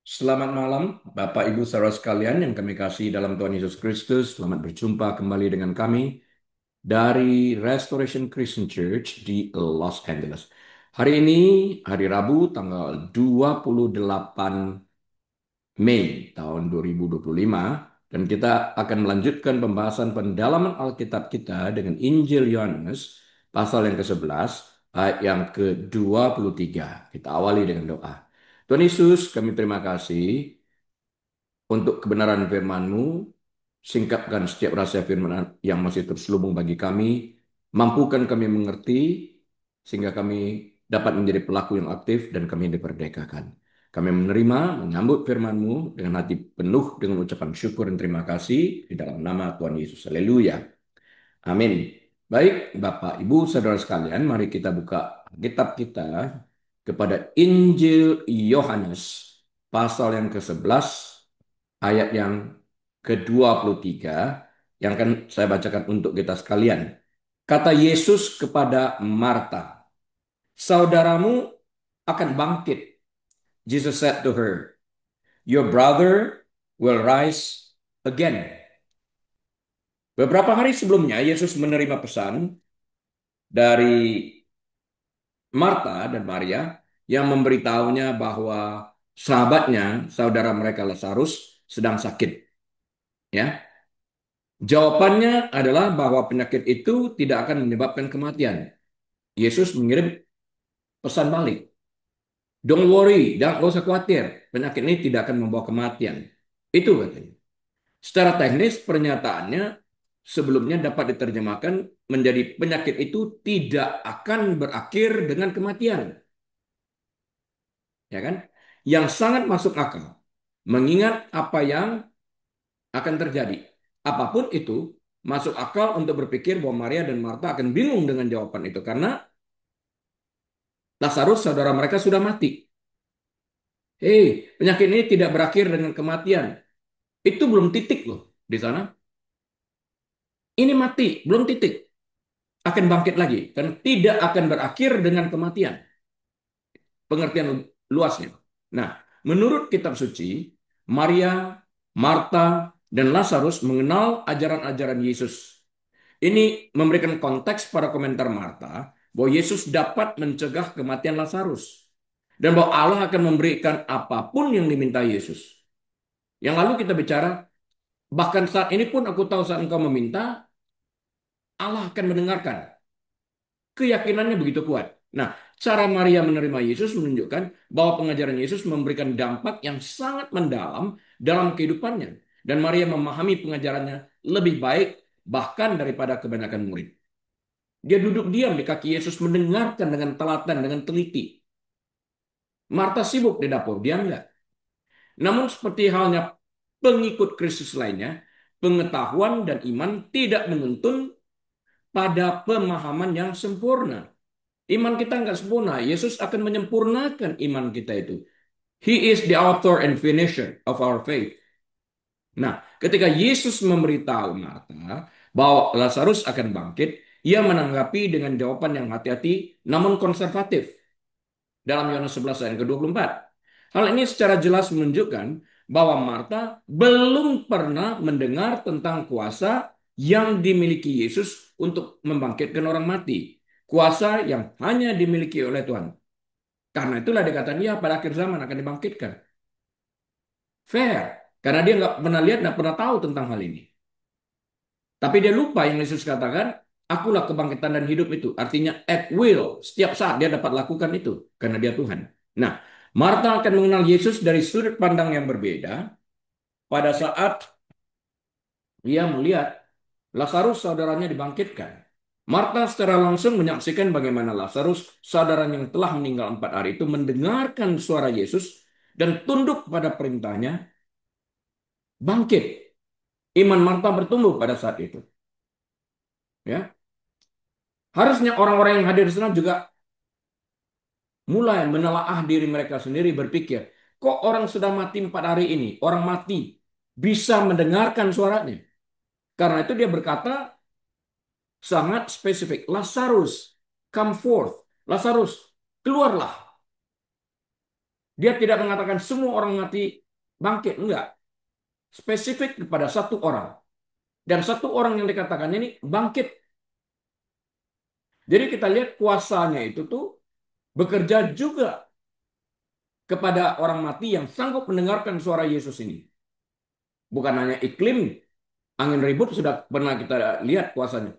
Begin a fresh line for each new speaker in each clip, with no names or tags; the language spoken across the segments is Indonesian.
Selamat malam, Bapak Ibu saudara sekalian yang kami kasih dalam Tuhan Yesus Kristus. Selamat berjumpa kembali dengan kami dari Restoration Christian Church di Los Angeles. Hari ini, hari Rabu, tanggal 28 Mei tahun 2025, dan kita akan melanjutkan pembahasan pendalaman Alkitab kita dengan Injil Yohanes, pasal yang ke-11, ayat yang ke-23. Kita awali dengan doa. Tuhan Yesus, kami terima kasih untuk kebenaran firman-Mu. Singkapkan setiap rahasia firman yang masih terselubung bagi kami. Mampukan kami mengerti, sehingga kami dapat menjadi pelaku yang aktif dan kami diperdekakan. Kami menerima, menyambut firman-Mu dengan hati penuh dengan ucapan syukur dan terima kasih di dalam nama Tuhan Yesus. Haleluya. Amin. Baik, Bapak, Ibu, saudara sekalian, mari kita buka kitab kita kepada Injil Yohanes, pasal yang ke-11, ayat yang ke-23, yang akan saya bacakan untuk kita sekalian. Kata Yesus kepada Marta, "Saudaramu akan bangkit." Jesus said to her, "Your brother will rise again." Beberapa hari sebelumnya, Yesus menerima pesan dari Marta dan Maria yang memberitahunya bahwa sahabatnya, saudara mereka Lazarus sedang sakit. Ya, jawabannya adalah bahwa penyakit itu tidak akan menyebabkan kematian. Yesus mengirim pesan balik. Don't worry, jangan gak usah khawatir. Penyakit ini tidak akan membawa kematian. Itu katanya. Secara teknis pernyataannya sebelumnya dapat diterjemahkan menjadi penyakit itu tidak akan berakhir dengan kematian. Ya kan? Yang sangat masuk akal. Mengingat apa yang akan terjadi. Apapun itu, masuk akal untuk berpikir bahwa Maria dan Marta akan bingung dengan jawaban itu. Karena Lazarus, saudara mereka, sudah mati. Hei, penyakit ini tidak berakhir dengan kematian. Itu belum titik loh di sana. Ini mati, belum titik. Akan bangkit lagi. Dan tidak akan berakhir dengan kematian. Pengertian luasnya. Nah, menurut kitab suci, Maria, Marta, dan Lazarus mengenal ajaran-ajaran Yesus. Ini memberikan konteks pada komentar Marta bahwa Yesus dapat mencegah kematian Lazarus. Dan bahwa Allah akan memberikan apapun yang diminta Yesus. Yang lalu kita bicara, bahkan saat ini pun aku tahu saat engkau meminta, Allah akan mendengarkan. Keyakinannya begitu kuat. Nah, cara Maria menerima Yesus menunjukkan bahwa pengajaran Yesus memberikan dampak yang sangat mendalam dalam kehidupannya. Dan Maria memahami pengajarannya lebih baik bahkan daripada kebanyakan murid. Dia duduk diam di kaki Yesus mendengarkan dengan telaten, dengan teliti. Marta sibuk di dapur, dia enggak. Namun seperti halnya pengikut Kristus lainnya, pengetahuan dan iman tidak menuntun pada pemahaman yang sempurna. Iman kita nggak sempurna. Yesus akan menyempurnakan iman kita itu. He is the author and finisher of our faith. Nah, ketika Yesus memberitahu Marta bahwa Lazarus akan bangkit, ia menanggapi dengan jawaban yang hati-hati namun konservatif dalam Yohanes 11 ayat ke-24. Hal ini secara jelas menunjukkan bahwa Marta belum pernah mendengar tentang kuasa yang dimiliki Yesus untuk membangkitkan orang mati. Kuasa yang hanya dimiliki oleh Tuhan. Karena itulah dikatakan ya pada akhir zaman akan dibangkitkan. Fair. Karena dia nggak pernah lihat, nggak pernah tahu tentang hal ini. Tapi dia lupa yang Yesus katakan, akulah kebangkitan dan hidup itu. Artinya at will. Setiap saat dia dapat lakukan itu. Karena dia Tuhan. Nah, Marta akan mengenal Yesus dari sudut pandang yang berbeda pada saat dia melihat Lazarus saudaranya dibangkitkan. Marta secara langsung menyaksikan bagaimana Lazarus, saudaranya yang telah meninggal 4 hari itu, mendengarkan suara Yesus dan tunduk pada perintahnya, bangkit. Iman Marta bertumbuh pada saat itu. Ya, harusnya orang-orang yang hadir di sana juga mulai menelaah diri mereka sendiri, berpikir, kok orang sudah mati 4 hari ini, orang mati bisa mendengarkan suaranya. Karena itu dia berkata sangat spesifik, Lazarus, come forth. Lazarus, keluarlah. Dia tidak mengatakan semua orang mati bangkit, enggak. Spesifik kepada satu orang. Dan satu orang yang dikatakan ini bangkit. Jadi kita lihat kuasanya itu tuh bekerja juga kepada orang mati yang sanggup mendengarkan suara Yesus ini. Bukan hanya iklim, angin ribut sudah pernah kita lihat kuasanya.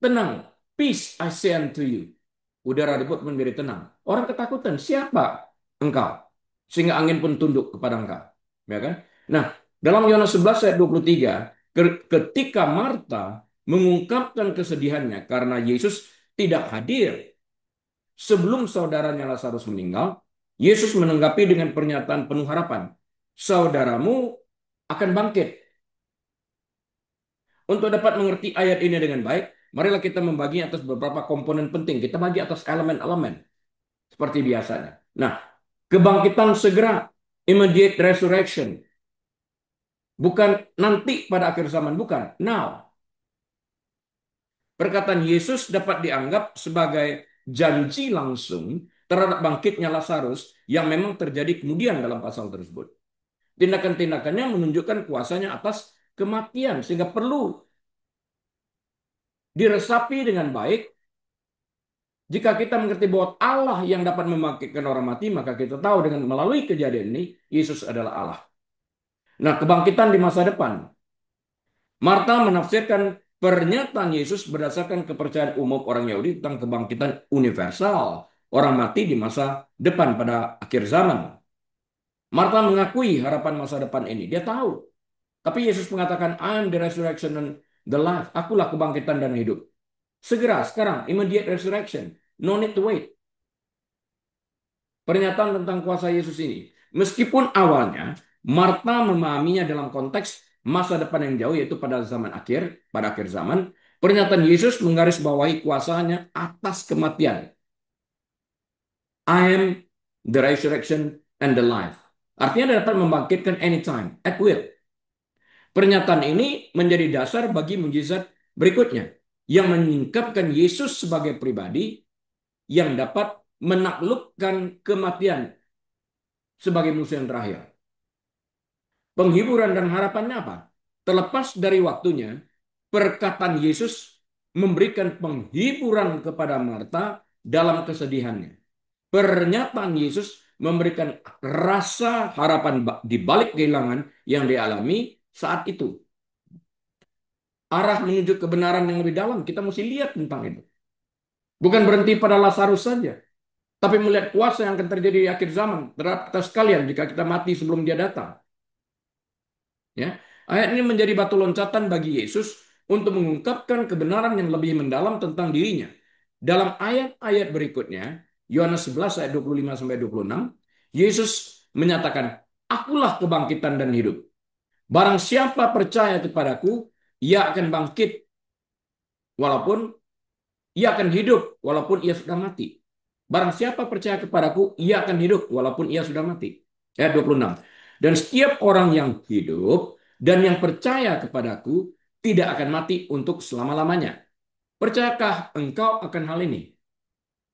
Tenang, peace I say unto you. Udara ribut menjadi tenang. Orang ketakutan, siapa engkau? Sehingga angin pun tunduk kepada engkau. Ya kan? Nah, dalam Yohanes 11 ayat 23, ketika Marta mengungkapkan kesedihannya karena Yesus tidak hadir sebelum saudaranya Lazarus meninggal, Yesus menanggapi dengan pernyataan penuh harapan. Saudaramu akan bangkit. Untuk dapat mengerti ayat ini dengan baik, marilah kita membagi atas beberapa komponen penting. Kita bagi atas elemen-elemen seperti biasanya. Nah, kebangkitan segera, immediate resurrection. Bukan nanti pada akhir zaman, bukan. Now. Perkataan Yesus dapat dianggap sebagai janji langsung terhadap bangkitnya Lazarus yang memang terjadi kemudian dalam pasal tersebut. Tindakan-tindakannya menunjukkan kuasanya atas kematian sehingga perlu diresapi dengan baik. Jika kita mengerti bahwa Allah yang dapat membangkitkan orang mati, maka kita tahu dengan melalui kejadian ini Yesus adalah Allah. Nah, kebangkitan di masa depan. Marta menafsirkan pernyataan Yesus berdasarkan kepercayaan umum orang Yahudi tentang kebangkitan universal orang mati di masa depan pada akhir zaman. Marta mengakui harapan masa depan ini. Dia tahu. Tapi Yesus mengatakan, I am the resurrection and the life. Akulah kebangkitan dan hidup. Segera, sekarang, immediate resurrection. No need to wait. Pernyataan tentang kuasa Yesus ini. Meskipun awalnya Marta memahaminya dalam konteks masa depan yang jauh, yaitu pada akhir zaman, pernyataan Yesus menggarisbawahi kuasanya atas kematian. I am the resurrection and the life. Artinya dia dapat membangkitkan anytime, at will. Pernyataan ini menjadi dasar bagi mujizat berikutnya yang menyingkapkan Yesus sebagai pribadi yang dapat menaklukkan kematian sebagai musuh yang terakhir. Penghiburan dan harapannya apa? Terlepas dari waktunya, perkataan Yesus memberikan penghiburan kepada Marta dalam kesedihannya. Pernyataan Yesus memberikan rasa harapan di balik kehilangan yang dialami saat itu. Arah menuju kebenaran yang lebih dalam, kita mesti lihat tentang itu. Bukan berhenti pada Lazarus saja, tapi melihat kuasa yang akan terjadi di akhir zaman terhadap kita sekalian jika kita mati sebelum dia datang. Ya, ayat ini menjadi batu loncatan bagi Yesus untuk mengungkapkan kebenaran yang lebih mendalam tentang dirinya. Dalam ayat-ayat berikutnya, Yohanes 11 ayat 25 sampai 26, Yesus menyatakan, "Akulah kebangkitan dan hidup. Barang siapa percaya kepadaku, ia akan bangkit walaupun ia akan hidup walaupun ia sudah mati. Barang siapa percaya kepadaku, ia akan hidup walaupun ia sudah mati." Ayat 26. Dan setiap orang yang hidup dan yang percaya kepadaku tidak akan mati untuk selama-lamanya. Percayakah engkau akan hal ini?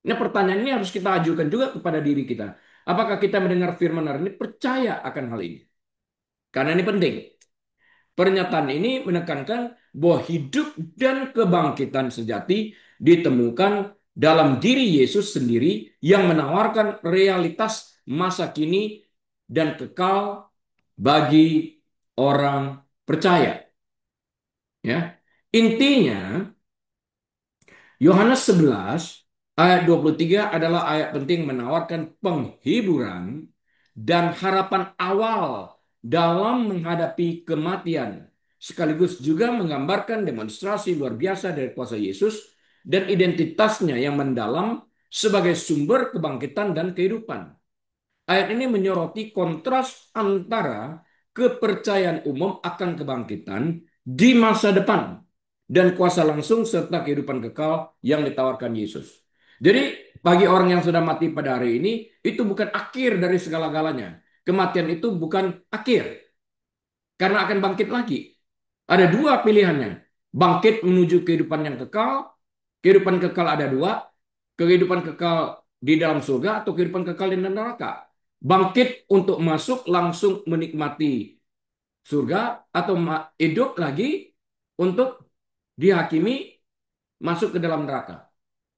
Nah, pertanyaan ini harus kita ajukan juga kepada diri kita. Apakah kita mendengar firman hari ini percaya akan hal ini? Karena ini penting. Pernyataan ini menekankan bahwa hidup dan kebangkitan sejati ditemukan dalam diri Yesus sendiri yang menawarkan realitas masa kini dan kekal bagi orang percaya. Ya. Intinya, Yohanes 11 ayat 23 adalah ayat penting menawarkan penghiburan dan harapan awal dalam menghadapi kematian, sekaligus juga menggambarkan demonstrasi luar biasa dari kuasa Yesus dan identitasnya yang mendalam sebagai sumber kebangkitan dan kehidupan. Ayat ini menyoroti kontras antara kepercayaan umum akan kebangkitan di masa depan dan kuasa langsung serta kehidupan kekal yang ditawarkan Yesus. Jadi bagi orang yang sudah mati pada hari ini, itu bukan akhir dari segala-galanya. Kematian itu bukan akhir, karena akan bangkit lagi. Ada dua pilihannya. Bangkit menuju kehidupan yang kekal. Kehidupan kekal ada dua. Kehidupan kekal di dalam surga atau kehidupan kekal di neraka. bangkit untuk masuk langsung menikmati surga atau hidup lagi untuk dihakimi masuk ke dalam neraka.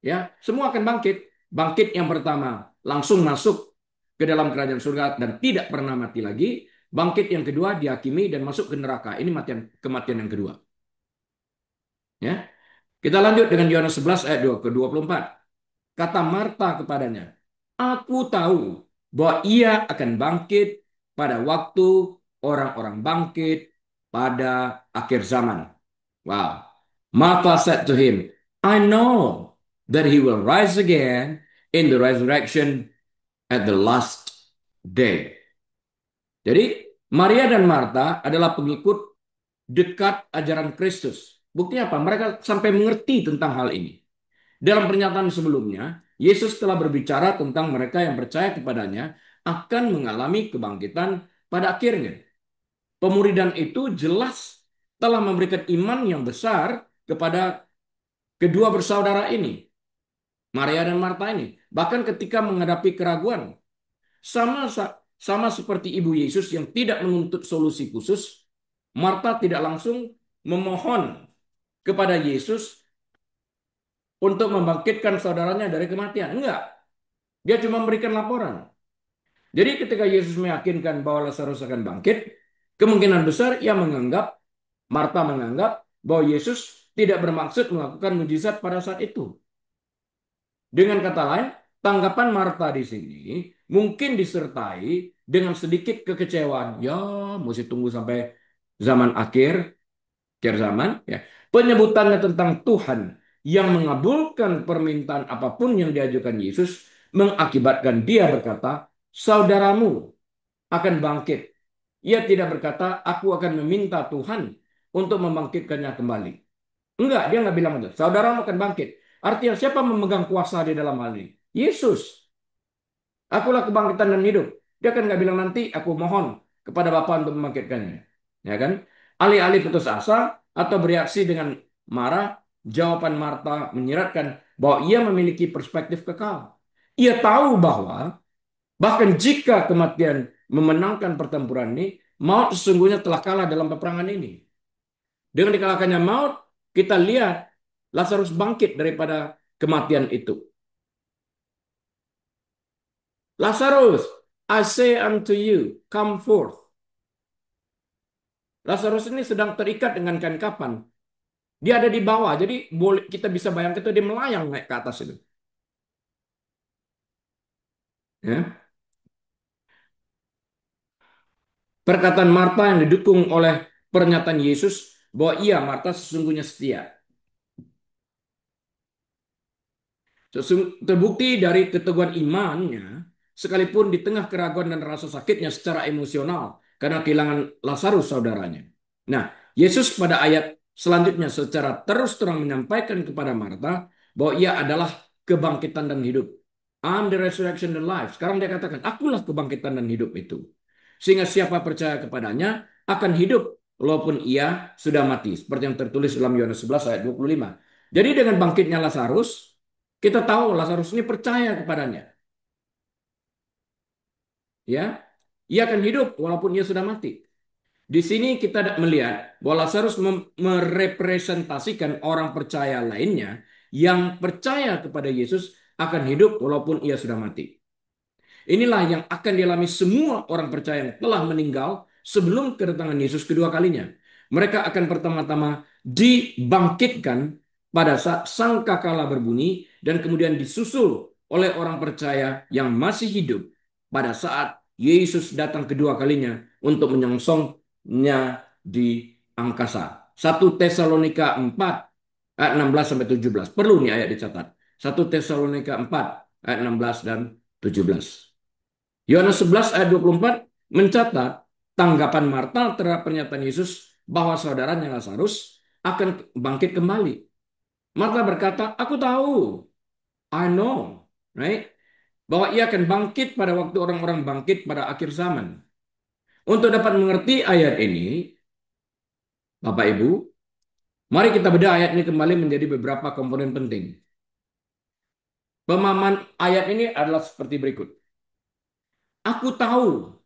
Ya, semua akan bangkit. Bangkit yang pertama langsung masuk ke dalam kerajaan surga dan tidak pernah mati lagi. Bangkit yang kedua dihakimi dan masuk ke neraka. Ini kematian yang kedua. Ya, kita lanjut dengan Yohanes 11 ayat 2 ke 24. Kata Marta kepadanya, "Aku tahu bahwa ia akan bangkit pada waktu orang-orang bangkit pada akhir zaman." Wow. Martha said to him, "I know that he will rise again in the resurrection at the last day." Jadi, Maria dan Marta adalah pengikut dekat ajaran Kristus. Buktinya apa? Mereka sampai mengerti tentang hal ini. Dalam pernyataan sebelumnya, Yesus telah berbicara tentang mereka yang percaya kepadanya akan mengalami kebangkitan pada akhirnya. Pemuridan itu jelas telah memberikan iman yang besar kepada kedua bersaudara ini, Maria dan Marta ini. Bahkan ketika menghadapi keraguan, sama sama seperti ibu Yesus yang tidak menuntut solusi khusus, Marta tidak langsung memohon kepada Yesus untuk membangkitkan saudaranya dari kematian. Enggak, dia cuma memberikan laporan. Jadi ketika Yesus meyakinkan bahwa Lazarus akan bangkit, kemungkinan besar ia menganggap, Marta menganggap bahwa Yesus tidak bermaksud melakukan mujizat pada saat itu. Dengan kata lain, tanggapan Marta di sini mungkin disertai dengan sedikit kekecewaan. Ya, mesti tunggu sampai zaman akhir zaman. Ya. Penyebutannya tentang Tuhan yang mengabulkan permintaan apapun yang diajukan Yesus mengakibatkan dia berkata, saudaramu akan bangkit. Ia tidak berkata, aku akan meminta Tuhan untuk membangkitkannya kembali. Enggak, dia enggak bilang itu. Saudaramu akan bangkit. Artinya siapa memegang kuasa di dalam hal ini? Yesus. Akulah kebangkitan dan hidup. Dia kan nggak bilang nanti aku mohon kepada Bapa untuk membangkitkannya. Ya kan? Alih-alih putus asa atau bereaksi dengan marah, jawaban Marta menyiratkan bahwa ia memiliki perspektif kekal. Ia tahu bahwa bahkan jika kematian memenangkan pertempuran ini, maut sesungguhnya telah kalah dalam peperangan ini. Dengan dikalahkannya maut, kita lihat Lazarus bangkit daripada kematian itu. Lazarus, I say unto you, come forth. Lazarus ini sedang terikat dengan kain kapan. Dia ada di bawah, jadi boleh kita bisa bayangkan itu dia melayang naik ke atas itu. Ya. Perkataan Marta yang didukung oleh pernyataan Yesus bahwa ia Marta sesungguhnya setia. Terbukti dari keteguhan imannya, sekalipun di tengah keraguan dan rasa sakitnya secara emosional karena kehilangan Lazarus saudaranya. Nah, Yesus pada ayat selanjutnya secara terus terang menyampaikan kepada Marta bahwa ia adalah kebangkitan dan hidup. I'm the resurrection and life. Sekarang dia katakan, akulah kebangkitan dan hidup itu. Sehingga siapa percaya kepadanya akan hidup walaupun ia sudah mati. Seperti yang tertulis dalam Yohanes 11 ayat 25. Jadi dengan bangkitnya Lazarus, kita tahu Lazarus ini percaya kepadanya. Ya, ia akan hidup walaupun ia sudah mati. Di sini kita melihat bahwa Lazarus merepresentasikan orang percaya lainnya yang percaya kepada Yesus akan hidup walaupun ia sudah mati. Inilah yang akan dialami semua orang percaya yang telah meninggal sebelum kedatangan Yesus kedua kalinya. Mereka akan pertama-tama dibangkitkan pada saat sangkakala berbunyi dan kemudian disusul oleh orang percaya yang masih hidup pada saat Yesus datang kedua kalinya untuk menyongsongnya di angkasa. 1 Tesalonika 4 ayat 16 sampai 17. Perlu nih ayat dicatat. 1 Tesalonika 4 ayat 16 dan 17. Yohanes 11 ayat 24 mencatat tanggapan Marta terhadap pernyataan Yesus bahwa saudaranya Lazarus akan bangkit kembali. Marta berkata, aku tahu, I know, right? Bahwa ia akan bangkit pada waktu orang-orang bangkit pada akhir zaman. Untuk dapat mengerti ayat ini, Bapak Ibu, mari kita bedah ayat ini kembali menjadi beberapa komponen penting. Pemahaman ayat ini adalah seperti berikut. Aku tahu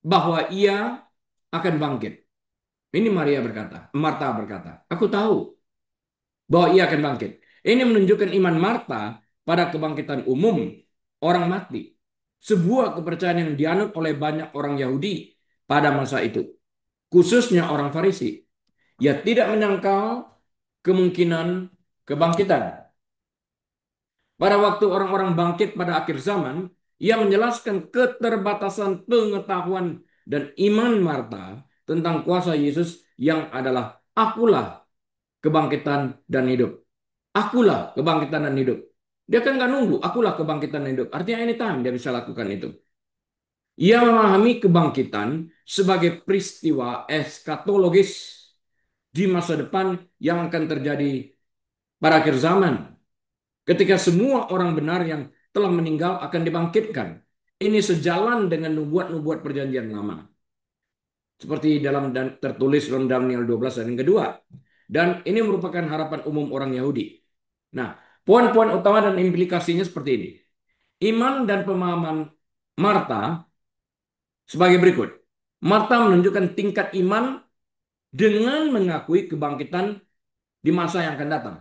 bahwa ia akan bangkit. Ini Maria berkata, Marta berkata, aku tahu bahwa ia akan bangkit. Ini menunjukkan iman Marta pada kebangkitan umum orang mati. Sebuah kepercayaan yang dianut oleh banyak orang Yahudi pada masa itu, khususnya orang Farisi. Ia tidak menyangkal kemungkinan kebangkitan. Pada waktu orang-orang bangkit pada akhir zaman, ia menjelaskan keterbatasan pengetahuan dan iman Marta tentang kuasa Yesus yang adalah akulah kebangkitan dan hidup. Akulah kebangkitan dan hidup. Dia kan nggak nunggu, akulah kebangkitan dan hidup. Artinya anytime dia bisa lakukan itu. Ia memahami kebangkitan sebagai peristiwa eskatologis di masa depan yang akan terjadi pada akhir zaman. Ketika semua orang benar yang telah meninggal akan dibangkitkan. Ini sejalan dengan nubuat-nubuat perjanjian lama. Seperti tertulis dalam Daniel 12 ayat yang kedua. Dan ini merupakan harapan umum orang Yahudi. Nah, poin-poin utama dan implikasinya seperti ini. Iman dan pemahaman Marta sebagai berikut. Marta menunjukkan tingkat iman dengan mengakui kebangkitan di masa yang akan datang.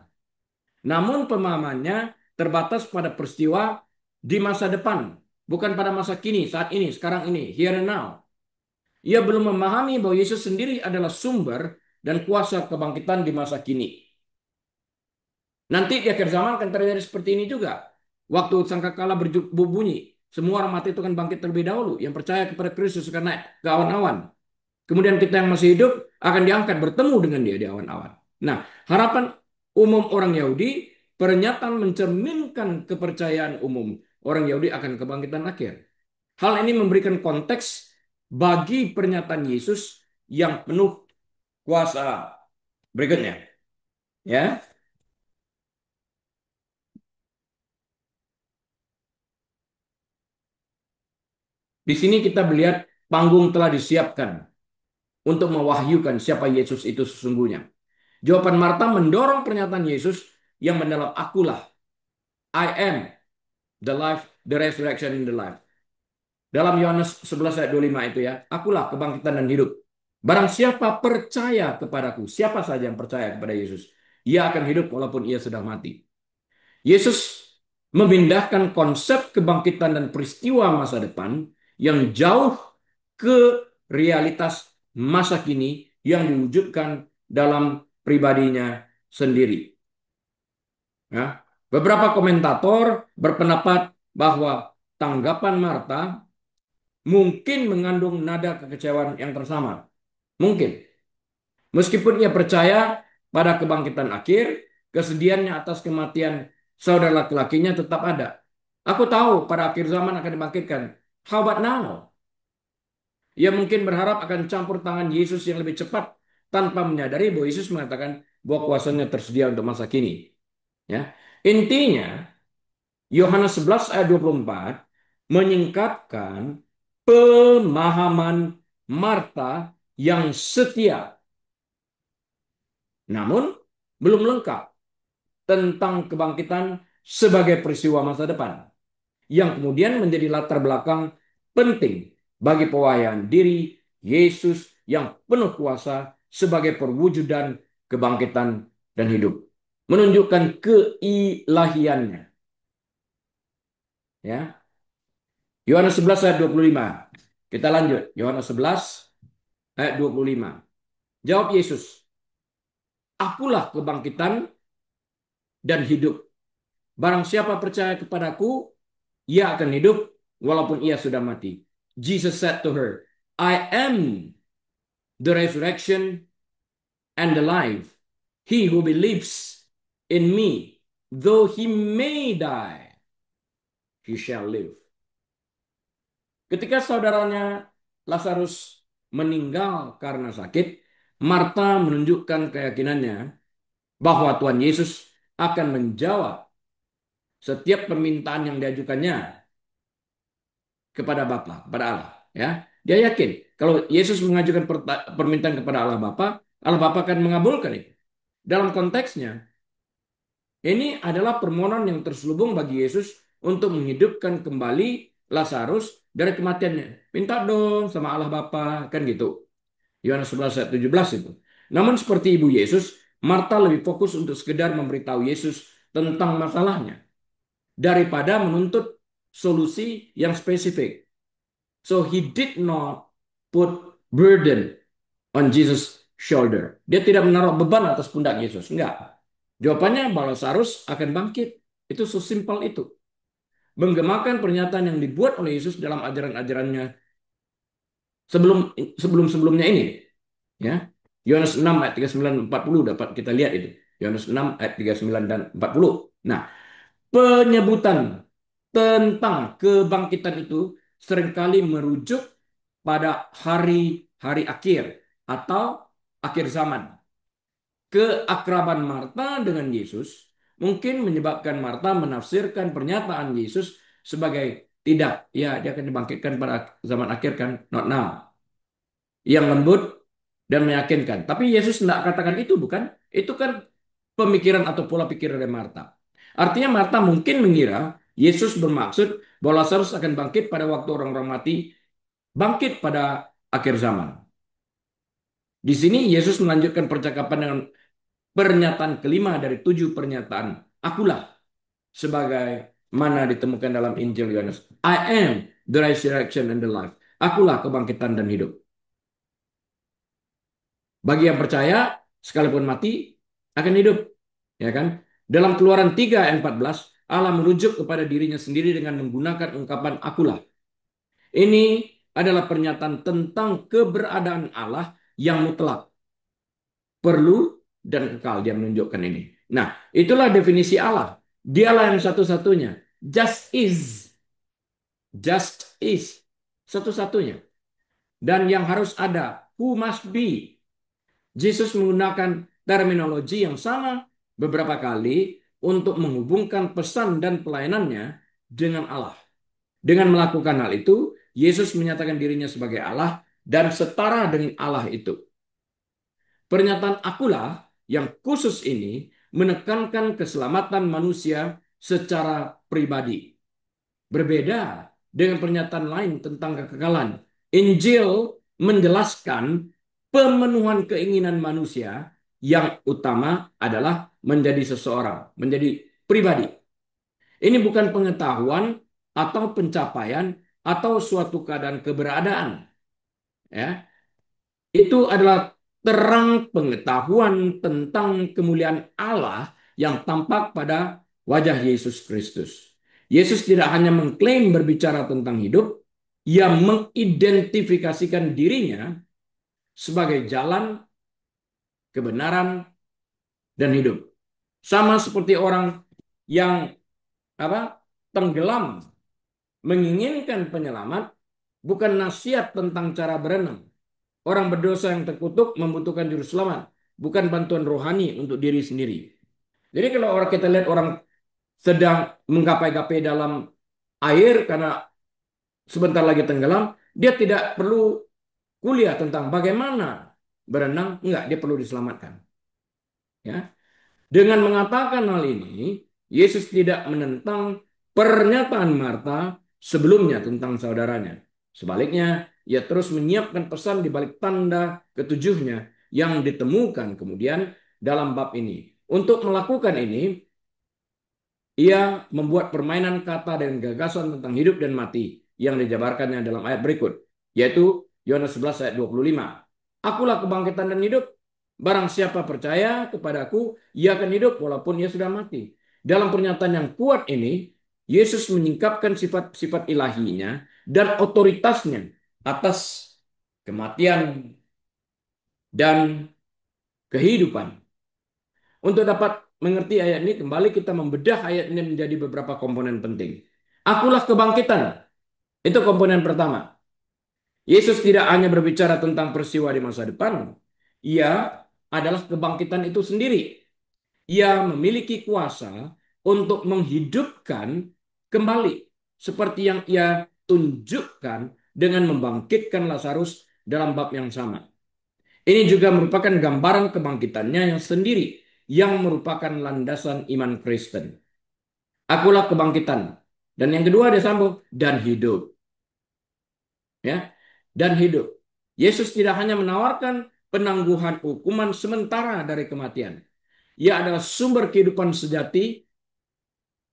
Namun pemahamannya terbatas pada peristiwa di masa depan, bukan pada masa kini, saat ini, sekarang ini, here and now. Ia belum memahami bahwa Yesus sendiri adalah sumber dan kuasa kebangkitan di masa kini. Nanti di akhir zaman akan terjadi seperti ini juga. Waktu sangkakala berbunyi, semua orang mati itu akan bangkit terlebih dahulu. Yang percaya kepada Kristus akan naik ke awan-awan. Kemudian kita yang masih hidup akan diangkat bertemu dengan dia di awan-awan. Nah, harapan umum orang Yahudi, pernyataan mencerminkan kepercayaan umum orang Yahudi akan kebangkitan akhir. Hal ini memberikan konteks bagi pernyataan Yesus yang penuh kuasa. Berikutnya, ya. Di sini kita melihat panggung telah disiapkan untuk mewahyukan siapa Yesus itu sesungguhnya. Jawaban Marta mendorong pernyataan Yesus yang mendalam, akulah, I am the life, the resurrection in the life. Dalam Yohanes 11 ayat 25 itu ya, akulah kebangkitan dan hidup. Barang siapa percaya kepadaku, siapa saja yang percaya kepada Yesus, ia akan hidup walaupun ia sudah mati. Yesus memindahkan konsep kebangkitan dan peristiwa masa depan yang jauh ke realitas masa kini yang diwujudkan dalam pribadinya sendiri. Ya. Beberapa komentator berpendapat bahwa tanggapan Marta mungkin mengandung nada kekecewaan yang tersama. Mungkin. Meskipun ia percaya pada kebangkitan akhir, kesedihannya atas kematian saudara laki-lakinya tetap ada. Aku tahu pada akhir zaman akan dibangkitkan. How about now? Ia mungkin berharap akan campur tangan Yesus yang lebih cepat tanpa menyadari bahwa Yesus mengatakan bahwa kuasanya tersedia untuk masa kini. Ya. Intinya, Yohanes 11 ayat 24 menyingkapkan pemahaman Marta yang setia. Namun, belum lengkap tentang kebangkitan sebagai peristiwa masa depan. Yang kemudian menjadi latar belakang penting bagi pewahyuan diri Yesus yang penuh kuasa sebagai perwujudan kebangkitan dan hidup. Menunjukkan keilahiannya. Ya. Yohanes 11 ayat 25. Kita lanjut. Yohanes 11 ayat 25. Jawab Yesus, akulah kebangkitan dan hidup. Barang siapa percaya kepadaku, ia akan hidup walaupun ia sudah mati. Jesus said to her, I am the resurrection and the life. He who believes in me, though he may die, he shall live. Ketika saudaranya Lazarus meninggal karena sakit, Marta menunjukkan keyakinannya bahwa Tuhan Yesus akan menjawab setiap permintaan yang diajukannya kepada Bapa, kepada Allah. Ya, dia yakin kalau Yesus mengajukan permintaan kepada Allah Bapa akan mengabulkan itu. Dalam konteksnya, ini adalah permohonan yang terselubung bagi Yesus untuk menghidupkan kembali Lazarus dari kematiannya. Minta dong sama Allah Bapa, kan gitu. Yohanes 11 ayat 17 itu. Namun seperti ibu Yesus, Marta lebih fokus untuk sekedar memberitahu Yesus tentang masalahnya daripada menuntut solusi yang spesifik. So he did not put burden on Jesus' shoulder. Dia tidak menaruh beban atas pundak Yesus. Enggak. Jawabannya bahwa Lazarus akan bangkit. Itu sesimpel itu. Menggemakan pernyataan yang dibuat oleh Yesus dalam ajaran-ajarannya sebelum sebelumnya ini. Ya. Yohanes 6 ayat 39 dan 40 dapat kita lihat itu. Yohanes 6 ayat 39 dan 40. Nah, penyebutan tentang kebangkitan itu seringkali merujuk pada hari-hari akhir atau akhir zaman. Keakraban Marta dengan Yesus mungkin menyebabkan Marta menafsirkan pernyataan Yesus sebagai tidak, ya dia akan dibangkitkan pada zaman akhir kan, not now. Yang lembut dan meyakinkan. Tapi Yesus tidak katakan itu bukan? Itu kan pemikiran atau pola pikir dari Marta. Artinya Marta mungkin mengira Yesus bermaksud bahwa Lazarus akan bangkit pada waktu orang-orang mati, bangkit pada akhir zaman. Di sini Yesus melanjutkan percakapan dengan pernyataan kelima dari 7 pernyataan. Akulah sebagai mana ditemukan dalam Injil Yohanes. I am the resurrection and the life. Akulah kebangkitan dan hidup. Bagi yang percaya, sekalipun mati, akan hidup. Ya kan? Dalam Keluaran 3 ayat 14, Allah merujuk kepada dirinya sendiri dengan menggunakan ungkapan akulah. Ini adalah pernyataan tentang keberadaan Allah yang mutlak, perlu, dan kekal. Dia menunjukkan ini. Nah, itulah definisi Allah. Dialah yang satu-satunya. Just is. Just is. Satu-satunya. Dan yang harus ada. Who must be. Yesus menggunakan terminologi yang sama beberapa kali untuk menghubungkan pesan dan pelayanannya dengan Allah. Dengan melakukan hal itu, Yesus menyatakan dirinya sebagai Allah dan setara dengan Allah itu. Pernyataan akulah yang khusus ini menekankan keselamatan manusia secara pribadi. Berbeda dengan pernyataan lain tentang kekekalan. Injil menjelaskan pemenuhan keinginan manusia yang utama adalah menjadi seseorang, menjadi pribadi. Ini bukan pengetahuan atau pencapaian atau suatu keadaan keberadaan. Ya, itu adalah terang pengetahuan tentang kemuliaan Allah yang tampak pada wajah Yesus Kristus. Yesus tidak hanya mengklaim berbicara tentang hidup, ia mengidentifikasikan dirinya sebagai jalan, kebenaran, dan hidup. Sama seperti orang yang tenggelam menginginkan penyelamat, bukan nasihat tentang cara berenang. Orang berdosa yang terkutuk membutuhkan juru selamat, bukan bantuan rohani untuk diri sendiri. Jadi kalau orang kita lihat orang sedang menggapai-gapai dalam air karena sebentar lagi tenggelam, dia tidak perlu kuliah tentang bagaimana berenang, enggak, dia perlu diselamatkan. Ya. Dengan mengatakan hal ini, Yesus tidak menentang pernyataan Marta sebelumnya tentang saudaranya. Sebaliknya, ia terus menyiapkan pesan di balik tanda ketujuhnya yang ditemukan kemudian dalam bab ini. Untuk melakukan ini, ia membuat permainan kata dan gagasan tentang hidup dan mati yang dijabarkannya dalam ayat berikut, yaitu Yohanes 11 ayat 25. Akulah kebangkitan dan hidup. Barang siapa percaya kepadaku, ia akan hidup walaupun ia sudah mati. Dalam pernyataan yang kuat ini, Yesus menyingkapkan sifat-sifat ilahinya dan otoritasnya atas kematian dan kehidupan. Untuk dapat mengerti ayat ini, kembali kita membedah ayat ini menjadi beberapa komponen penting. Akulah kebangkitan. Itu komponen pertama. Yesus tidak hanya berbicara tentang peristiwa di masa depan. Ia adalah kebangkitan itu sendiri. Ia memiliki kuasa untuk menghidupkan kembali. Seperti yang ia tunjukkan dengan membangkitkan Lazarus dalam bab yang sama. Ini juga merupakan gambaran kebangkitannya yang sendiri, yang merupakan landasan iman Kristen. Akulah kebangkitan. Dan yang kedua dia sambung, dan hidup. ya, dan hidup. Yesus tidak hanya menawarkan penangguhan hukuman sementara dari kematian. Ia adalah sumber kehidupan sejati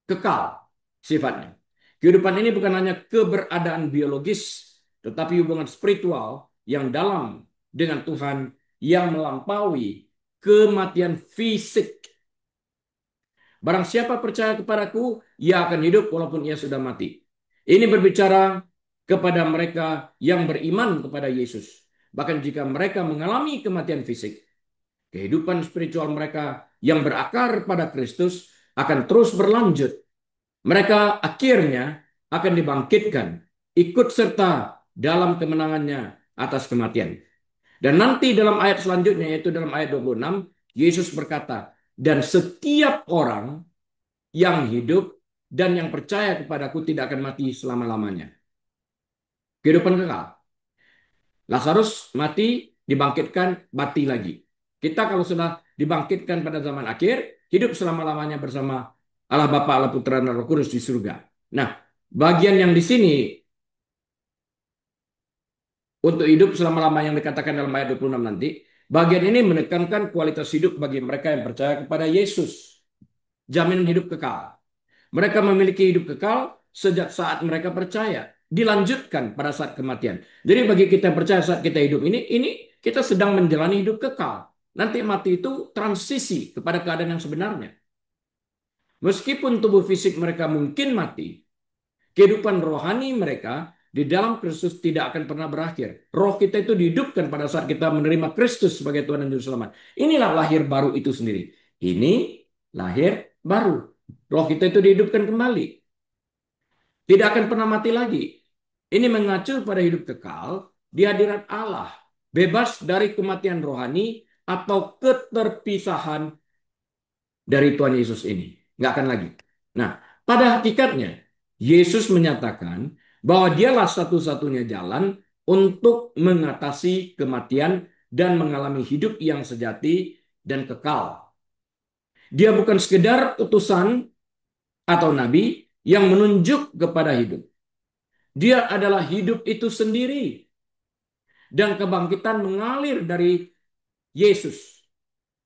kekal sifatnya. Kehidupan ini bukan hanya keberadaan biologis, tetapi hubungan spiritual yang dalam dengan Tuhan yang melampaui kematian fisik. Barang siapa percaya kepadaku, ia akan hidup walaupun ia sudah mati. Ini berbicara kepada mereka yang beriman kepada Yesus. Bahkan jika mereka mengalami kematian fisik, kehidupan spiritual mereka yang berakar pada Kristus akan terus berlanjut. Mereka akhirnya akan dibangkitkan, ikut serta dalam kemenangannya atas kematian. Dan nanti dalam ayat selanjutnya, yaitu dalam ayat 26, Yesus berkata, dan setiap orang yang hidup dan yang percaya kepadaku tidak akan mati selama-lamanya. Kehidupan kekal. Lazarus mati, dibangkitkan, mati lagi. Kita kalau sudah dibangkitkan pada zaman akhir, hidup selama-lamanya bersama Allah Bapa, Allah Putra, dan Roh Kudus di surga. Nah, bagian yang di sini untuk hidup selama-lama yang dikatakan dalam ayat 26 nanti, bagian ini menekankan kualitas hidup bagi mereka yang percaya kepada Yesus. Jaminan hidup kekal. Mereka memiliki hidup kekal sejak saat mereka percaya. Dilanjutkan pada saat kematian. Jadi bagi kita yang percaya saat kita hidup ini kita sedang menjalani hidup kekal. Nanti mati itu transisi kepada keadaan yang sebenarnya. Meskipun tubuh fisik mereka mungkin mati, kehidupan rohani mereka di dalam Kristus tidak akan pernah berakhir. Roh kita itu dihidupkan pada saat kita menerima Kristus sebagai Tuhan dan Juru Selamat. Inilah lahir baru itu sendiri. Ini lahir baru. Roh kita itu dihidupkan kembali. Tidak akan pernah mati lagi. Ini mengacu pada hidup kekal di hadirat Allah. Bebas dari kematian rohani atau keterpisahan dari Tuhan Yesus ini. Nggak akan lagi. Nah, pada hakikatnya, Yesus menyatakan bahwa dialah satu-satunya jalan untuk mengatasi kematian dan mengalami hidup yang sejati dan kekal. Dia bukan sekedar utusan atau nabi yang menunjuk kepada hidup. Dia adalah hidup itu sendiri. Dan kebangkitan mengalir dari Yesus.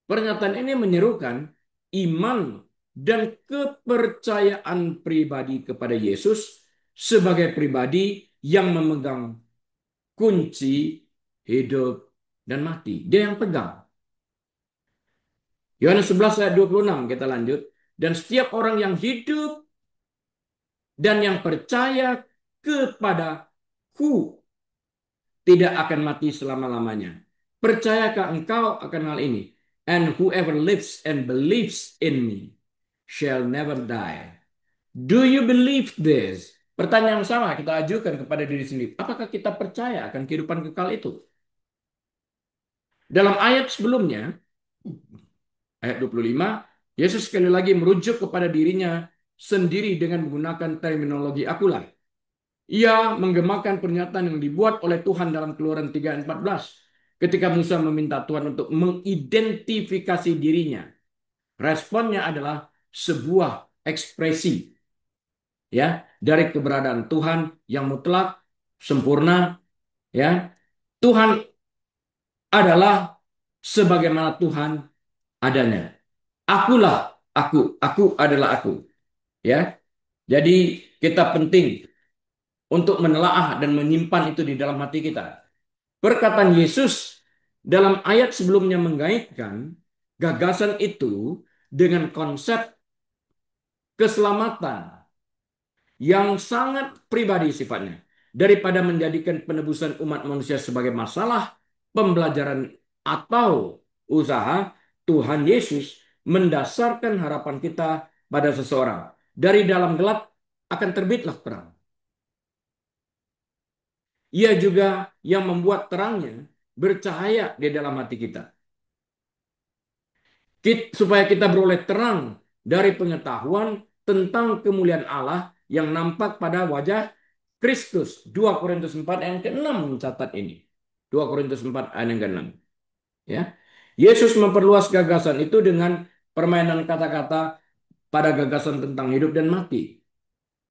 Pernyataan ini menyerukan iman dan kepercayaan pribadi kepada Yesus sebagai pribadi yang memegang kunci hidup dan mati. Dia yang pegang. Yohanes 11 ayat 26 kita lanjut. Dan setiap orang yang hidup dan yang percaya kepadaku tidak akan mati selama-lamanya. Percayakah engkau akan hal ini? And whoever lives and believes in me shall never die. Do you believe this? Pertanyaan yang sama kita ajukan kepada diri sendiri. Apakah kita percaya akan kehidupan kekal itu? Dalam ayat sebelumnya, ayat 25, Yesus sekali lagi merujuk kepada dirinya sendiri dengan menggunakan terminologi akulah. Ia menggemakan pernyataan yang dibuat oleh Tuhan dalam Keluaran 3 ayat 14. Ketika Musa meminta Tuhan untuk mengidentifikasi dirinya. Responnya adalah sebuah ekspresi ya dari keberadaan Tuhan yang mutlak, sempurna, ya. Tuhan adalah sebagaimana Tuhan adanya. Akulah aku adalah aku, ya. Jadi kita penting untuk menelaah dan menyimpan itu di dalam hati kita. Perkataan Yesus dalam ayat sebelumnya mengaitkan gagasan itu dengan konsep keselamatan yang sangat pribadi sifatnya. Daripada menjadikan penebusan umat manusia sebagai masalah pembelajaran atau usaha, Tuhan Yesus mendasarkan harapan kita pada seseorang. Dari dalam gelap akan terbitlah terang. Ia juga yang membuat terangnya bercahaya di dalam hati kita. Supaya kita beroleh terang dari pengetahuan tentang kemuliaan Allah yang nampak pada wajah Kristus. 2 Korintus 4 ayat ke-6 mencatat ini. 2 Korintus 4 ayat yang ke-6. Ya. Yesus memperluas gagasan itu dengan permainan kata-kata pada gagasan tentang hidup dan mati.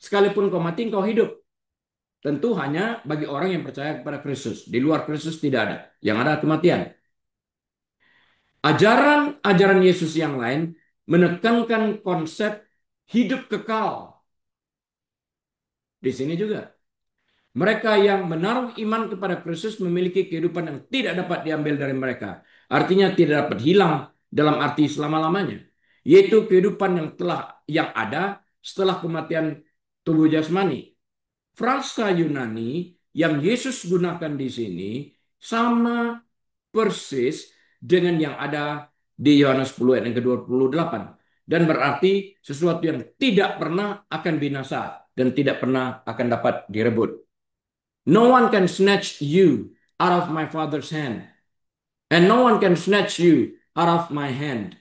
Sekalipun kau mati, kau hidup. Tentu hanya bagi orang yang percaya kepada Kristus. Di luar Kristus tidak ada. Yang ada kematian. Ajaran-ajaran Yesus yang lain menekankan konsep hidup kekal. Di sini juga. Mereka yang menaruh iman kepada Kristus memiliki kehidupan yang tidak dapat diambil dari mereka. Artinya tidak dapat hilang dalam arti selama-lamanya. Yaitu kehidupan yang ada setelah kematian tubuh jasmani. Frasa Yunani yang Yesus gunakan di sini sama persis dengan yang ada di Yohanes 10 ayat yang ke-28. Dan berarti sesuatu yang tidak pernah akan binasa dan tidak pernah akan dapat direbut. No one can snatch you out of my Father's hand. And no one can snatch you out of my hand.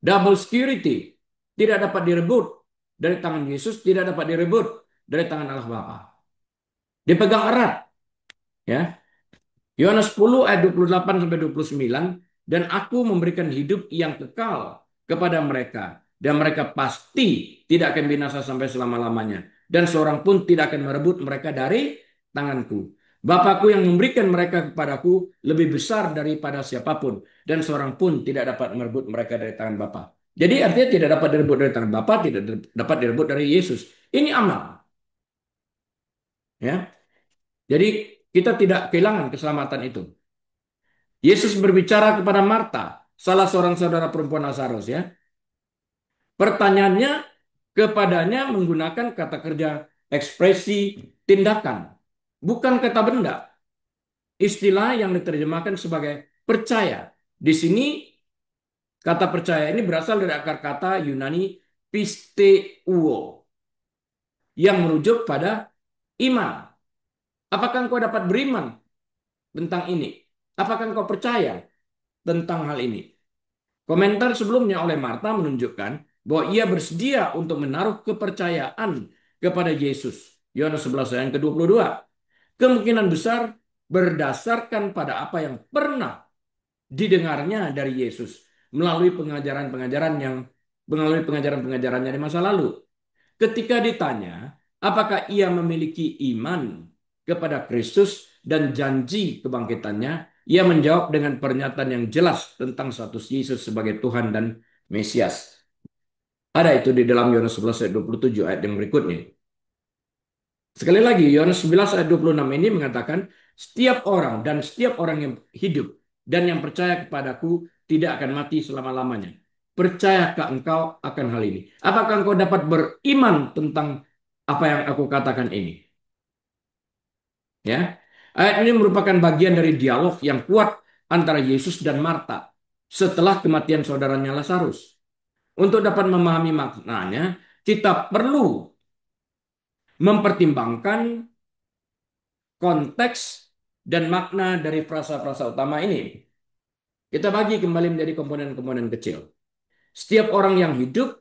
Double security. Tidak dapat direbut dari tangan Yesus, tidak dapat direbut dari tangan Allah Bapa. Dipegang erat. Ya. Yohanes 10 ayat 28 sampai 29, dan aku memberikan hidup yang kekal kepada mereka, dan mereka pasti tidak akan binasa sampai selama-lamanya, dan seorang pun tidak akan merebut mereka dari tanganku. Bapakku yang memberikan mereka kepadaku lebih besar daripada siapapun, dan seorang pun tidak dapat merebut mereka dari tangan Bapa. Jadi artinya tidak dapat direbut dari tangan Bapa, tidak dapat direbut dari Yesus. Ini aman. Ya. Jadi kita tidak kehilangan keselamatan itu. Yesus berbicara kepada Marta, salah seorang saudara perempuan Lazarus ya. Pertanyaannya kepadanya menggunakan kata kerja ekspresi tindakan, bukan kata benda. Istilah yang diterjemahkan sebagai percaya. Di sini kata percaya ini berasal dari akar kata Yunani pisteuo yang merujuk pada iman. Apakah engkau dapat beriman tentang ini? Apakah engkau percaya tentang hal ini? Komentar sebelumnya oleh Marta menunjukkan bahwa ia bersedia untuk menaruh kepercayaan kepada Yesus. Yohanes 11 ayat ke-22. Kemungkinan besar berdasarkan pada apa yang pernah didengarnya dari Yesus melalui pengajaran-pengajarannya di masa lalu. Ketika ditanya, apakah ia memiliki iman kepada Kristus dan janji kebangkitannya, ia menjawab dengan pernyataan yang jelas tentang status Yesus sebagai Tuhan dan Mesias. Ada itu di dalam Yohanes 11 ayat 27 ayat yang berikutnya. Sekali lagi, Yohanes 11 ayat 26 ini mengatakan, setiap orang yang hidup dan yang percaya kepadaku tidak akan mati selama-lamanya. Percayakah engkau akan hal ini? Apakah engkau dapat beriman tentang apa yang aku katakan ini? Ya, ayat ini merupakan bagian dari dialog yang kuat antara Yesus dan Marta setelah kematian saudaranya Lazarus. Untuk dapat memahami maknanya, kita perlu mempertimbangkan konteks dan makna dari frasa-frasa utama ini. Kita bagi kembali menjadi komponen-komponen kecil. Setiap orang yang hidup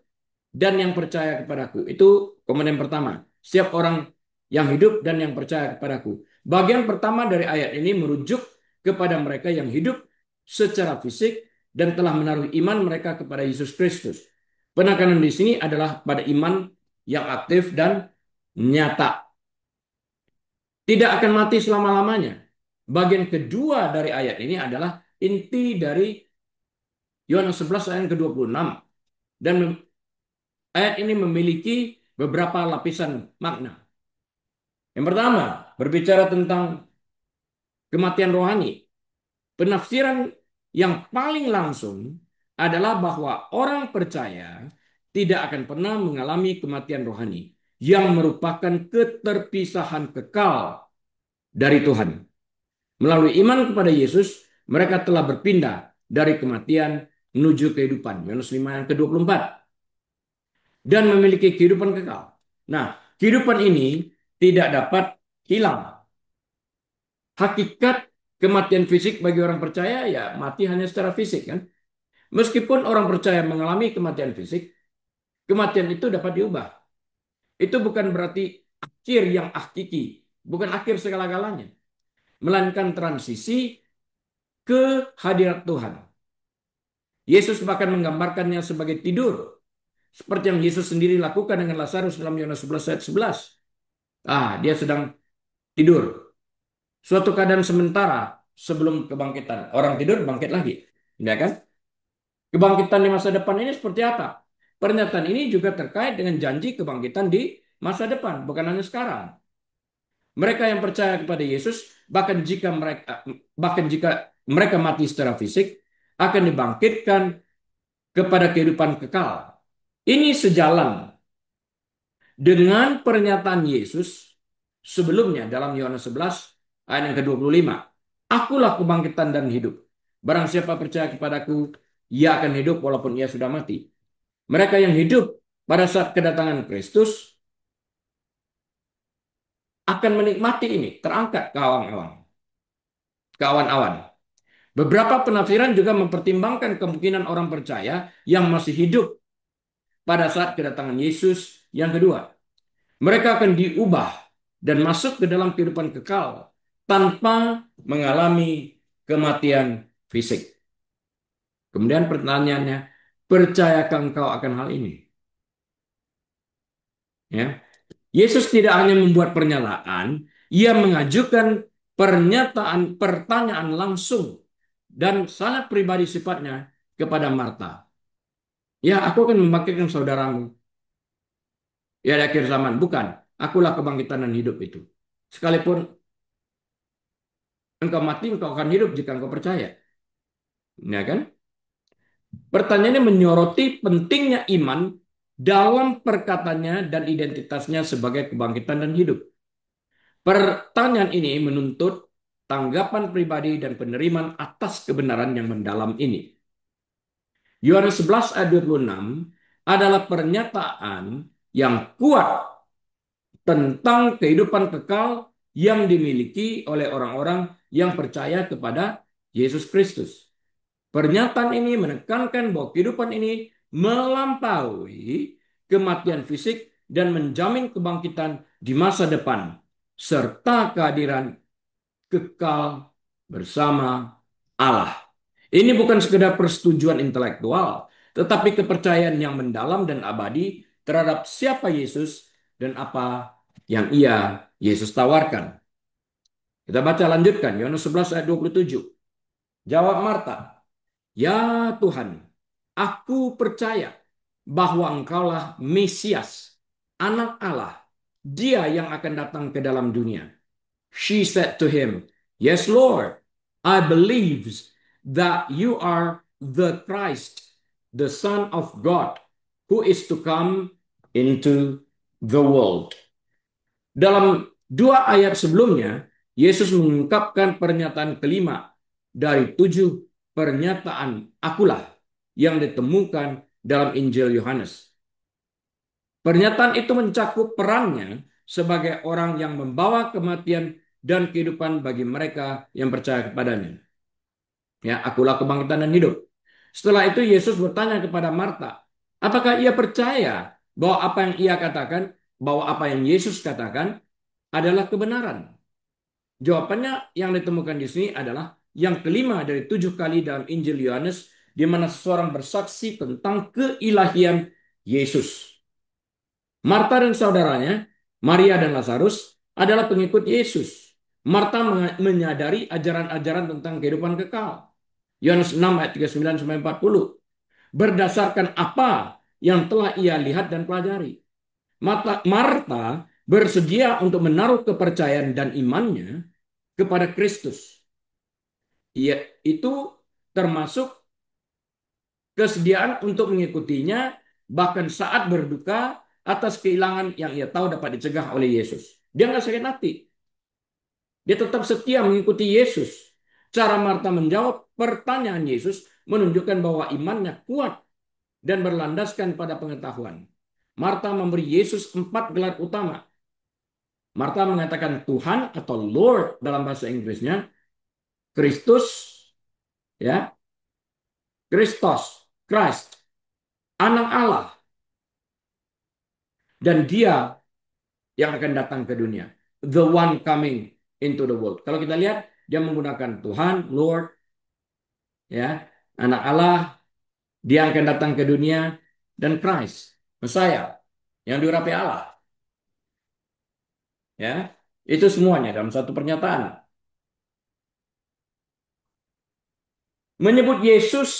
dan yang percaya kepadaku. Itu komponen pertama. Setiap orang yang hidup dan yang percaya kepadaku. Bagian pertama dari ayat ini merujuk kepada mereka yang hidup secara fisik dan telah menaruh iman mereka kepada Yesus Kristus. Penekanan di sini adalah pada iman yang aktif dan nyata. Tidak akan mati selama-lamanya. Bagian kedua dari ayat ini adalah inti dari Yohanes 11 ayat ke-26. Dan ayat ini memiliki beberapa lapisan makna. Yang pertama, berbicara tentang kematian rohani. Penafsiran yang paling langsung adalah bahwa orang percaya tidak akan pernah mengalami kematian rohani yang merupakan keterpisahan kekal dari Tuhan. Melalui iman kepada Yesus, mereka telah berpindah dari kematian menuju kehidupan. Yohanes 5 ayat ke-24. Dan memiliki kehidupan kekal. Nah, kehidupan ini tidak dapat hilang. Hakikat kematian fisik bagi orang percaya ya mati hanya secara fisik kan. Meskipun orang percaya mengalami kematian fisik, kematian itu dapat diubah. Itu bukan berarti akhir yang hakiki, bukan akhir segala-galanya, melainkan transisi ke hadirat Tuhan. Yesus bahkan menggambarkannya sebagai tidur, seperti yang Yesus sendiri lakukan dengan Lazarus dalam Yohanes 11 ayat 11. Dia sedang tidur. Suatu keadaan sementara sebelum kebangkitan. Orang tidur bangkit lagi. Ya kan? Kebangkitan di masa depan ini seperti apa? Pernyataan ini juga terkait dengan janji kebangkitan di masa depan, bukan hanya sekarang. Mereka yang percaya kepada Yesus, bahkan jika mereka mati secara fisik, akan dibangkitkan kepada kehidupan kekal. Ini sejalan dengan pernyataan Yesus sebelumnya dalam Yohanes 11 ayat yang ke-25. Akulah kebangkitan dan hidup. Barang siapa percaya kepadaku, ia akan hidup walaupun ia sudah mati. Mereka yang hidup pada saat kedatangan Kristus akan menikmati ini, terangkat ke awan-awan. Ke awan-awan. Beberapa penafsiran juga mempertimbangkan kemungkinan orang percaya yang masih hidup pada saat kedatangan Yesus yang kedua. Mereka akan diubah dan masuk ke dalam kehidupan kekal tanpa mengalami kematian fisik. Kemudian pertanyaannya, percayakah engkau akan hal ini? Ya. Yesus tidak hanya membuat pernyataan, ia mengajukan pertanyaan langsung dan sangat pribadi sifatnya kepada Marta. Ya, aku akan membangkitkan saudaramu. Ya, di akhir zaman. Bukan. Akulah kebangkitan dan hidup itu. Sekalipun engkau mati, engkau akan hidup jika engkau percaya. Ya kan? Pertanyaannya menyoroti pentingnya iman dalam perkataannya dan identitasnya sebagai kebangkitan dan hidup. Pertanyaan ini menuntut tanggapan pribadi dan penerimaan atas kebenaran yang mendalam ini. Yohanes 11 ayat 26 adalah pernyataan yang kuat tentang kehidupan kekal yang dimiliki oleh orang-orang yang percaya kepada Yesus Kristus. Pernyataan ini menekankan bahwa kehidupan ini melampaui kematian fisik dan menjamin kebangkitan di masa depan serta kehadiran kekal bersama Allah. Ini bukan sekedar persetujuan intelektual, tetapi kepercayaan yang mendalam dan abadi terhadap siapa Yesus dan apa yang Yesus tawarkan. Kita baca lanjutkan, Yohanes 11 ayat 27. Jawab Marta, "Ya Tuhan, aku percaya bahwa Engkaulah Mesias, Anak Allah, Dia yang akan datang ke dalam dunia." She said to him, "Yes, Lord, I believe that you are the Christ, the Son of God, who is to come into the world." Dalam dua ayat sebelumnya, Yesus mengungkapkan pernyataan kelima dari 7 pernyataan akulah yang ditemukan dalam Injil Yohanes. Pernyataan itu mencakup perannya sebagai orang yang membawa kematian dan kehidupan bagi mereka yang percaya kepadanya. Ya, akulah kebangkitan dan hidup. Setelah itu Yesus bertanya kepada Marta, apakah ia percaya bahwa apa yang ia katakan, bahwa apa yang Yesus katakan adalah kebenaran? Jawabannya yang ditemukan di sini adalah yang kelima dari 7 kali dalam Injil Yohanes, di mana seseorang bersaksi tentang keilahian Yesus. Marta dan saudaranya, Maria dan Lazarus, adalah pengikut Yesus. Marta menyadari ajaran-ajaran tentang kehidupan kekal. Yohanes 6 ayat 39-40. Berdasarkan apa yang telah ia lihat dan pelajari. Marta bersedia untuk menaruh kepercayaan dan imannya kepada Kristus. Ia itu termasuk kesediaan untuk mengikutinya bahkan saat berduka atas kehilangan yang ia tahu dapat dicegah oleh Yesus. Dia nggak sakit hati. Dia tetap setia mengikuti Yesus. Cara Marta menjawab pertanyaan Yesus menunjukkan bahwa imannya kuat dan berlandaskan pada pengetahuan. Marta memberi Yesus 4 gelar utama. Marta mengatakan Tuhan atau Lord dalam bahasa Inggrisnya, Kristus, ya, Kristos, Christ, Anak Allah, dan Dia yang akan datang ke dunia. The one coming into the world. Kalau kita lihat, dia menggunakan Tuhan, Lord, ya, Anak Allah, dia akan datang ke dunia, dan Christ, Messiah, yang diurapi Allah. Ya, itu semuanya dalam satu pernyataan. Menyebut Yesus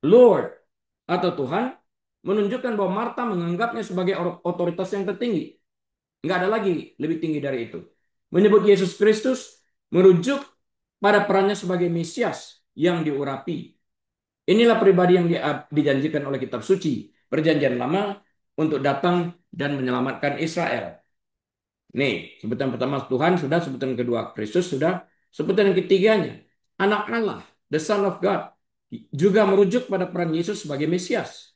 Lord atau Tuhan menunjukkan bahwa Marta menganggapnya sebagai otoritas yang tertinggi. Nggak ada lagi lebih tinggi dari itu. Menyebut Yesus Kristus merujuk pada perannya sebagai Mesias yang diurapi. Inilah pribadi yang dijanjikan oleh kitab suci, Perjanjian Lama, untuk datang dan menyelamatkan Israel. Nih, sebutan pertama Tuhan sudah, sebutan kedua Kristus sudah, sebutan yang ketiganya Anak Allah, the Son of God, juga merujuk pada peran Yesus sebagai Mesias.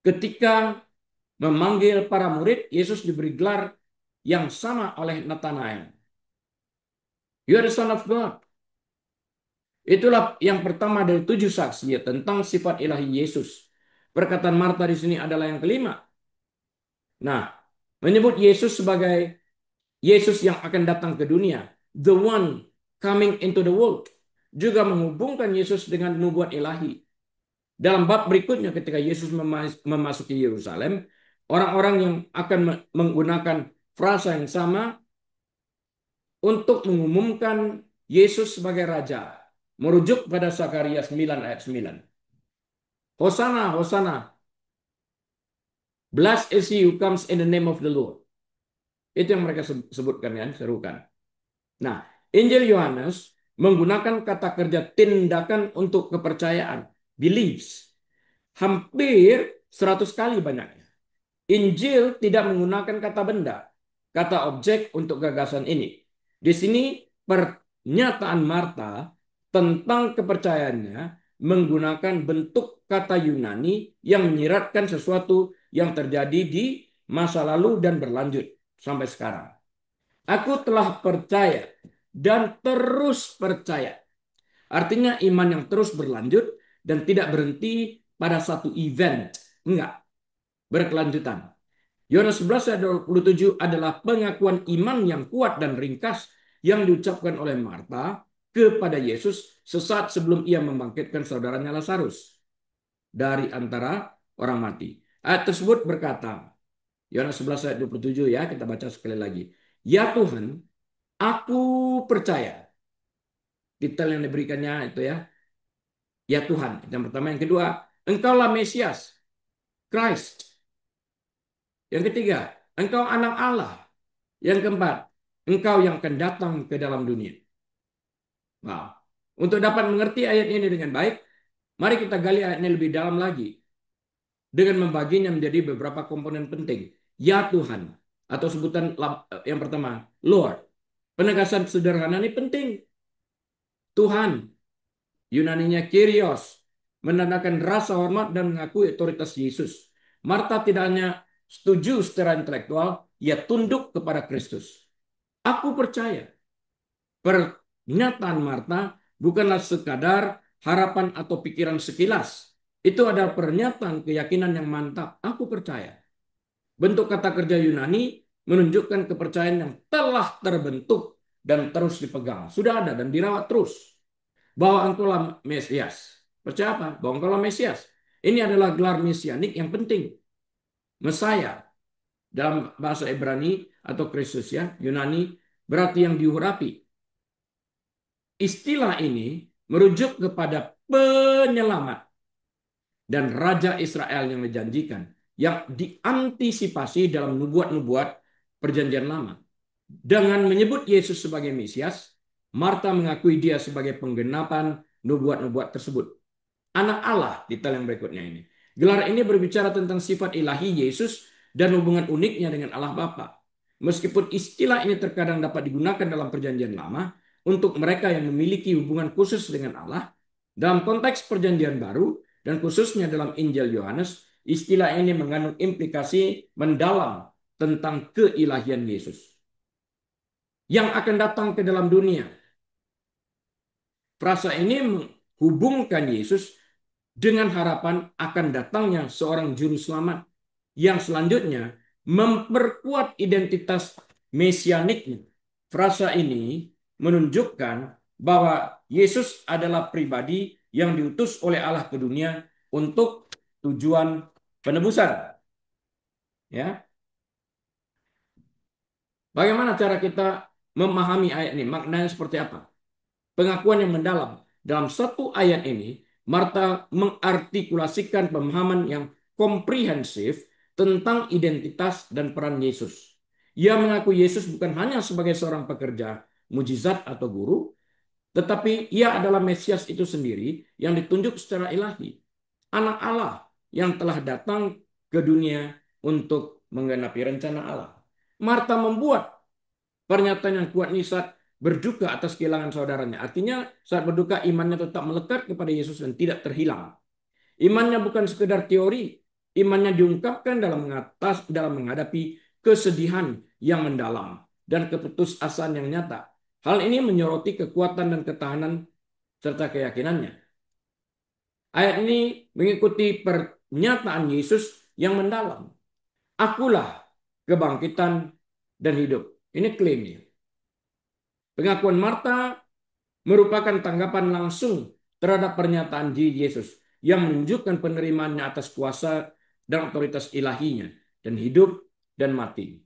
Ketika memanggil para murid, Yesus diberi gelar yang sama oleh Nathanael. You are the Son of God. Itulah yang pertama dari 7 saksi ya, tentang sifat ilahi Yesus. Perkataan Marta di sini adalah yang kelima. Nah, menyebut Yesus sebagai Yesus yang akan datang ke dunia, the one coming into the world, juga menghubungkan Yesus dengan nubuat ilahi. Dalam bab berikutnya ketika Yesus memasuki Yerusalem, orang-orang yang akan menggunakan frasa yang sama untuk mengumumkan Yesus sebagai raja, merujuk pada Sakaria 9 ayat 9. Hosana, Hosana, blessed is he who comes in the name of the Lord. Itu yang mereka sebutkan ya, serukan. Nah, Injil Yohanes menggunakan kata kerja tindakan untuk kepercayaan, beliefs, hampir 100 kali banyaknya. Injil tidak menggunakan kata benda, kata objek untuk gagasan ini. Di sini pernyataan Marta tentang kepercayaannya menggunakan bentuk kata Yunani yang menyiratkan sesuatu yang terjadi di masa lalu dan berlanjut sampai sekarang. Aku telah percaya dan terus percaya. Artinya iman yang terus berlanjut dan tidak berhenti pada satu event. Enggak, berkelanjutan. Yohanes 11 ayat 27 adalah pengakuan iman yang kuat dan ringkas yang diucapkan oleh Marta kepada Yesus sesaat sebelum ia membangkitkan saudaranya Lazarus dari antara orang mati. Ayat tersebut berkata, Yohanes 11 ayat 27 ya, kita baca sekali lagi. Ya Tuhan, aku percaya. Titel yang diberikannya itu ya. Ya Tuhan, yang pertama. Yang kedua, Engkaulah Mesias, Christ. Yang ketiga, Engkau anak Allah. Yang keempat, Engkau yang akan datang ke dalam dunia. Wow. Untuk dapat mengerti ayat ini dengan baik, mari kita gali ayatnya lebih dalam lagi dengan membaginya menjadi beberapa komponen penting. Ya Tuhan, atau sebutan yang pertama, Lord. Penegasan sederhana ini penting. Tuhan, Yunaninya Kyrios, menandakan rasa hormat dan mengakui otoritas Yesus. Marta tidak hanya setuju secara intelektual, ia tunduk kepada Kristus. Aku percaya pernyataan Marta bukanlah sekadar harapan atau pikiran sekilas. Itu adalah pernyataan keyakinan yang mantap. Aku percaya. Bentuk kata kerja Yunani menunjukkan kepercayaan yang telah terbentuk dan terus dipegang. Sudah ada dan dirawat terus. Bahwa engkaulah Mesias. Percaya apa? Bahwa engkaulah Mesias. Ini adalah gelar mesianik yang penting. Mesaya dalam bahasa Ibrani atau Kristus ya, Yunani berarti yang diurapi. Istilah ini merujuk kepada penyelamat dan Raja Israel yang dijanjikan, yang diantisipasi dalam nubuat-nubuat Perjanjian Lama. Dengan menyebut Yesus sebagai Mesias, Marta mengakui dia sebagai penggenapan nubuat-nubuat tersebut. Anak Allah, titel yang berikutnya ini. Gelar ini berbicara tentang sifat ilahi Yesus dan hubungan uniknya dengan Allah Bapa. Meskipun istilah ini terkadang dapat digunakan dalam Perjanjian Lama untuk mereka yang memiliki hubungan khusus dengan Allah, dalam konteks Perjanjian Baru dan khususnya dalam Injil Yohanes, istilah ini mengandung implikasi mendalam tentang keilahian Yesus yang akan datang ke dalam dunia. Frasa ini menghubungkan Yesus dengan harapan akan datangnya seorang juru selamat yang selanjutnya memperkuat identitas mesianiknya. Frasa ini menunjukkan bahwa Yesus adalah pribadi yang diutus oleh Allah ke dunia untuk tujuan penebusan. Ya. Bagaimana cara kita memahami ayat ini? Maknanya seperti apa? Pengakuan yang mendalam. Dalam satu ayat ini, Marta mengartikulasikan pemahaman yang komprehensif tentang identitas dan peran Yesus. Ia mengaku Yesus bukan hanya sebagai seorang pekerja, mujizat atau guru, tetapi ia adalah Mesias itu sendiri yang ditunjuk secara ilahi. Anak Allah yang telah datang ke dunia untuk menggenapi rencana Allah. Marta membuat pernyataan yang kuat ini saat berduka atas kehilangan saudaranya. Artinya saat berduka imannya tetap melekat kepada Yesus dan tidak terhilang. Imannya bukan sekedar teori, imannya diungkapkan dalam menghadapi kesedihan yang mendalam dan keputusasaan yang nyata. Hal ini menyoroti kekuatan dan ketahanan serta keyakinannya. Ayat ini mengikuti pernyataan Yesus yang mendalam. Akulah kebangkitan dan hidup. Ini klaimnya. Pengakuan Marta merupakan tanggapan langsung terhadap pernyataan Yesus yang menunjukkan penerimaannya atas kuasa dan otoritas ilahinya dan hidup dan mati.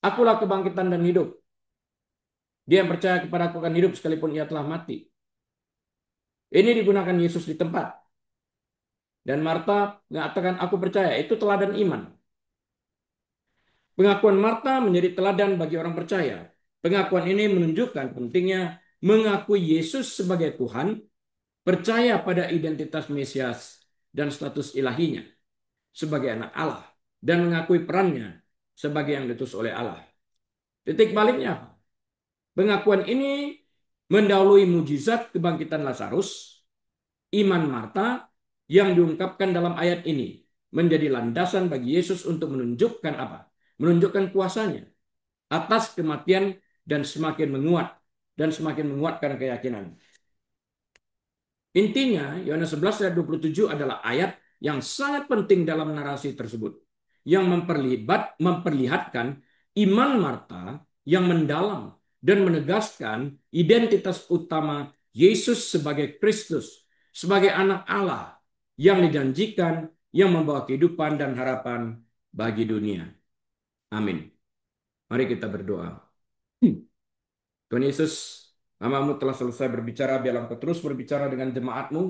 Akulah kebangkitan dan hidup. Dia yang percaya kepada aku akan hidup sekalipun ia telah mati. Ini digunakan Yesus di tempat. Dan Marta mengatakan aku percaya. Itu teladan iman. Pengakuan Marta menjadi teladan bagi orang percaya. Pengakuan ini menunjukkan pentingnya mengakui Yesus sebagai Tuhan, percaya pada identitas Mesias dan status ilahinya sebagai anak Allah, dan mengakui perannya sebagai yang diutus oleh Allah. Titik baliknya, pengakuan ini mendahului mujizat kebangkitan Lazarus. Iman Marta yang diungkapkan dalam ayat ini menjadi landasan bagi Yesus untuk menunjukkan apa? Menunjukkan kuasanya atas kematian dan semakin menguatkan keyakinan. Intinya, Yohanes 11 ayat 27 adalah ayat yang sangat penting dalam narasi tersebut. Yang memperlihatkan iman Marta yang mendalam dan menegaskan identitas utama Yesus sebagai Kristus, sebagai anak Allah yang dijanjikan, yang membawa kehidupan dan harapan bagi dunia. Amin. Mari kita berdoa. Tuhan Yesus, Hamba-Mu telah selesai berbicara, biarlah Engkau terus berbicara dengan jemaat-Mu.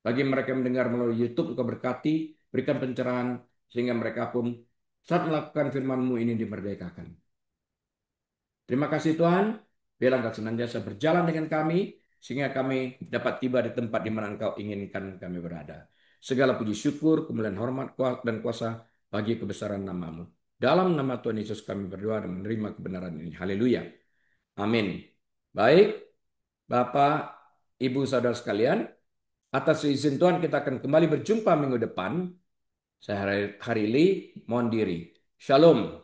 Bagi mereka yang mendengar melalui YouTube, Engkau berkati, berikan pencerahan, sehingga mereka pun saat melakukan firman-Mu ini dimerdekakan. Terima kasih Tuhan, biarlah Engkau senantiasa berjalan dengan kami, sehingga kami dapat tiba di tempat di mana Engkau inginkan kami berada. Segala puji syukur, kemuliaan hormat, dan kuasa bagi kebesaran nama-Mu. Dalam nama Tuhan Yesus kami berdoa dan menerima kebenaran ini. Haleluya. Amin. Baik, Bapak, Ibu, Saudara sekalian, atas izin Tuhan kita akan kembali berjumpa minggu depan. Saya Harili, mohon diri. Shalom.